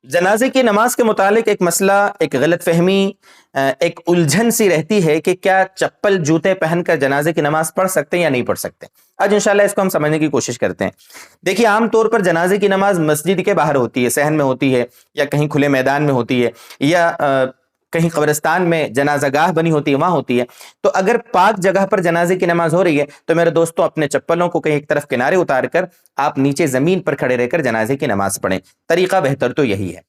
جنازے کی نماز کے متعلق ایک مسئلہ، ایک غلط فہمی، ایک الجھن سی رہتی ہے کہ کیا چپل جوتے پہن کر جنازے کی نماز پڑھ سکتے ہیں یا نہیں پڑھ سکتے۔ آج انشاءاللہ اس کو ہم سمجھنے کی کوشش کرتے ہیں۔ دیکھیے، عام طور پر جنازے کی نماز مسجد کے باہر ہوتی ہے، صحن میں ہوتی ہے، یا کہیں کھلے میدان میں ہوتی ہے، یا کہیں قبرستان میں جنازہ گاہ بنی ہوتی ہے، وہاں ہوتی ہے۔ تو اگر پاک جگہ پر جنازے کی نماز ہو رہی ہے تو میرے دوستوں، اپنے چپلوں کو کہیں ایک طرف کنارے اتار کر آپ نیچے زمین پر کھڑے رہ کر جنازے کی نماز پڑھیں۔ طریقہ بہتر تو یہی ہے۔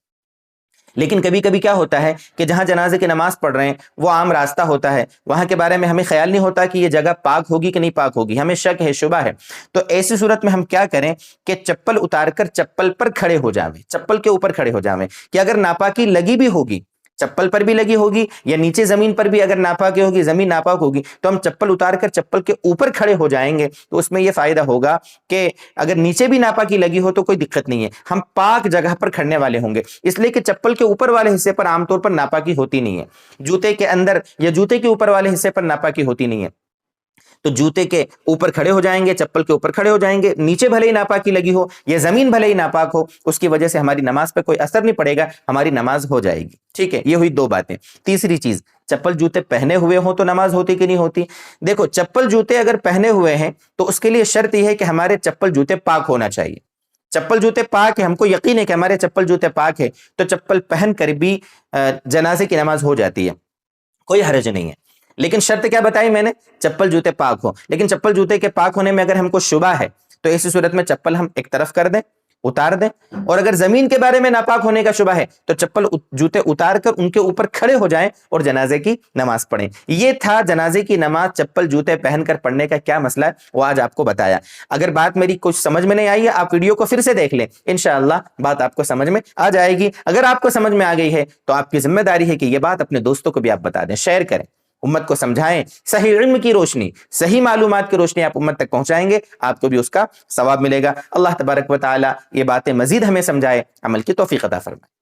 لیکن کبھی کبھی کیا ہوتا ہے کہ جہاں جنازے کی نماز پڑھ رہے ہیں وہ عام راستہ ہوتا ہے، وہاں کے بارے میں ہمیں خیال نہیں ہوتا کہ یہ جگہ پاک ہوگی کہ نہیں پاک ہوگی، ہمیں شک ہے، شبہ ہے۔ تو ایسی صورت میں ہم کیا کریں کہ چپل اتار کر چپل پر کھڑے ہو جاویں، چپل کے اوپر کھڑے ہو جاویں، کہ اگر ناپاکی لگی بھی ہوگی، چپل پر بھی لگی ہوگی یا نیچے زمین پر بھی اگر ناپاکی ہوگی، زمین ناپاک ہوگی، تو ہم چپل اتار کر چپل کے اوپر کھڑے ہو جائیں گے۔ تو اس میں یہ فائدہ ہوگا کہ اگر نیچے بھی ناپاکی لگی ہو تو کوئی دقت نہیں ہے، ہم پاک جگہ پر کھڑنے والے ہوں گے، اس لیے کہ چپل کے اوپر والے حصے پر عام طور پر ناپاکی ہوتی نہیں ہے، جوتے کے اندر یا جوتے کے اوپر والے حصے پر ناپاکی ہوتی نہیں ہے۔ تو جوتے کے اوپر کھڑے ہو جائیں گے، چپل کے اوپر کھڑے ہو جائیں گے، نیچے بھلے ہی ناپاکی لگی ہو یا زمین بھلے ہی ناپاک ہو، اس کی وجہ سے ہماری نماز پہ کوئی اثر نہیں پڑے گا، ہماری نماز ہو جائے گی۔ ٹھیک ہے، یہ ہوئی دو باتیں۔ تیسری چیز، چپل جوتے پہنے ہوئے ہوں تو نماز ہوتی کہ نہیں ہوتی؟ دیکھو، چپل جوتے اگر پہنے ہوئے ہیں تو اس کے لیے شرط یہ ہے کہ ہمارے چپل جوتے پاک ہونا چاہیے۔ چپل جوتے پاک ہے، ہم کو یقین ہے کہ ہمارے چپل جوتے پاک ہے، تو چپل پہن کر بھی جنازے کی نماز ہو جاتی ہے، کوئی حرج نہیں ہے۔ لیکن شرط کیا بتائی میں نے؟ چپل جوتے پاک ہو۔ لیکن چپل جوتے کے پاک ہونے میں اگر ہم کو شبہ ہے تو ایسی صورت میں چپل ہم ایک طرف کر دیں، اتار دیں، اور اگر زمین کے بارے میں ناپاک ہونے کا شبہ ہے تو چپل جوتے اتار کر ان کے اوپر کھڑے ہو جائیں اور جنازے کی نماز پڑھیں۔ یہ تھا جنازے کی نماز چپل جوتے پہن کر پڑھنے کا کیا مسئلہ ہے، وہ آج آپ کو بتایا۔ اگر بات میری کچھ سمجھ میں نہیں آئی ہے، آپ ویڈیو کو پھر سے دیکھ لیں، انشاءاللہ بات آپ کو سمجھ میں آ جائے گی۔ اگر آپ کو سمجھ میں آ گئی ہے تو آپ کی ذمہ داری ہے کہ یہ بات اپنے دوستوں کو بھی آپ بتا دیں، شیئر کریں، امت کو سمجھائیں۔ صحیح علم کی روشنی، صحیح معلومات کی روشنی آپ امت تک پہنچائیں گے، آپ کو بھی اس کا ثواب ملے گا۔ اللہ تبارک و تعالی یہ باتیں مزید ہمیں سمجھائے، عمل کی توفیق عطا فرمائے۔